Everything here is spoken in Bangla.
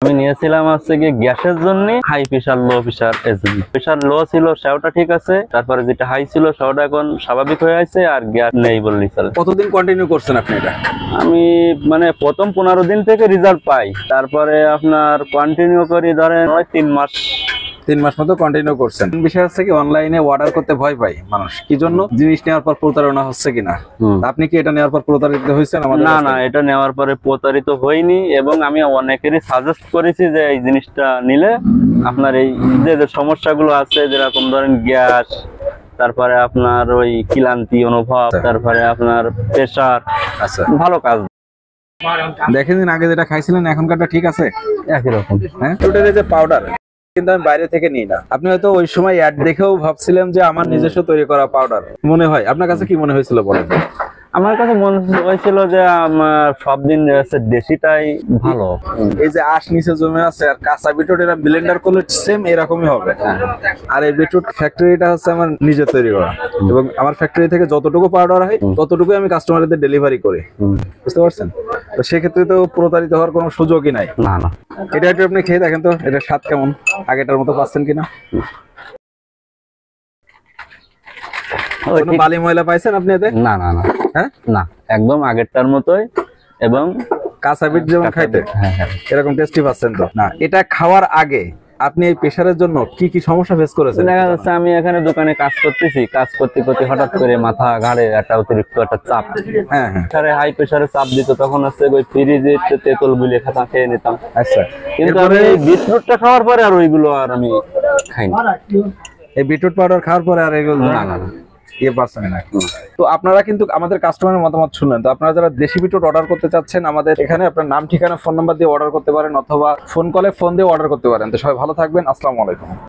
আমি নিয়েছিলাম হচ্ছে কি গ্যাসের জন্য, হাই প্রেসার লো প্রেসার এজন্য। প্রেসার লো ছিল সেটা ঠিক আছে, তারপরে যেটা হাই ছিল সেটা এখন স্বাভাবিক হয়ে আছে, আর গ্যাস নেই বললেই চলে। কতদিন কন্টিনিউ করছেন আপনি এটা? আমি মানে প্রথম 15 দিন থেকে রেজাল্ট পাই, তারপরে আপনার কন্টিনিউ করি ধরেন 3 মাস। 3 মাস মতো কন্টিনিউ করছেন। বিষয় হচ্ছে কি অনলাইনে অর্ডার করতে ভয় পাই মানুষ, কি জন্য? জিনিস নেওয়ার পর প্রতারণা হচ্ছে কিনা। আপনি কি এটা নেওয়ার পর প্রতারিত হয়েছেন? না না, এটা নেওয়ার পরে প্রতারিত হইনি, এবং আমি অনেকেরই সাজেস্ট করেছি যে এই জিনিসটা নিলে আপনার এই যে সমস্যাগুলো আছে, যেরকম ধরেন গ্যাস, তারপরে আপনার ওই ক্লান্তি অনুভব, তারপরে আপনার প্রেসার, আচ্ছা ভালো কাজ। দেখেন দিন আগে যেটা খাইছিলেন এখনকারটা ঠিক আছে? একই রকম। হ্যাঁ, বিটরুটের যে পাউডার কিন্তু আমি বাইরে থেকে নিই না। আপনি হয়তো ওই সময় অ্যাড দেখেও ভাবছিলেন যে আমার নিজস্ব তৈরি করা পাউডার মনে হয়। আপনার কাছে কি মনে হয়েছিল বলেন? আমার কাছে মনে হয়েছিল যে আমার সব দিন দেশিটাই ভালো। এই যে আঁশ নিচে জমে আছে আর কাঁচা বিটরুট এরা ব্লেন্ডার করলে সেম এরকমই হবে। আর এই বিটরুট ফ্যাক্টরিটা হচ্ছে আমার নিজে তৈরি করা, এবং আমার ফ্যাক্টরি থেকে যতটুকু পাউডার হয় ততটুকুই আমি কাস্টমারদের ডেলিভারি করি। বুঝতে পারছেন? তো সেক্ষেত্রে তো প্রতারিত হওয়ার কোনো সুযোগই নাই। না না, এটা একটু আপনি খেয়ে দেখেন তো, এটার স্বাদ কেমন, আগেটার মতো পাচ্ছেন কিনা। বালি ময়লা পাইছেন আপনি এতে? না না না, হ্যাঁ না, একদম আগেরটার মতোই, এবং কাঁচা বিট যেমন খাইতে এরকম টেস্টি পাচ্ছেন তো? না, এটা খাওয়ার আগে আপনি এই প্রেসারের জন্য কি কি সমস্যা ফেস করেছেন? দেখা যাচ্ছে আমি এখানে দোকানে কাজ করতেছি, কাজ করতে করতে হঠাৎ করে মাথা ঘাড়ে একটা অতিরিক্ত একটা চাপ, হ্যাঁ হ্যাঁ, হাই প্রেসারে চাপ দিত, তখন হচ্ছে ওই ফ্রিজে তেঁতুল বুলিয়ে খাতা খেয়ে নিতাম। আচ্ছা, কিন্তু আমি বিটরুটটা খাওয়ার পরে আর ওইগুলো আর আমি খাই না। এই বিটরুট পাউডার খাওয়ার পরে আর এগুলো না না না, ইয়ে পারছেন না। তো আপনারা কিন্তু আমাদের কাস্টমারের মতামত শুনলেন। তো আপনারা যারা দেশি বিটরুট অর্ডার করতে চাচ্ছেন, আমাদের এখানে আপনার নাম, ঠিকানা, ফোন নাম্বার দিয়ে অর্ডার করতে পারেন, অথবা ফোন কলে ফোন দিয়ে অর্ডার করতে পারেন। তো সবাই ভালো থাকবেন। আসসালামু আলাইকুম।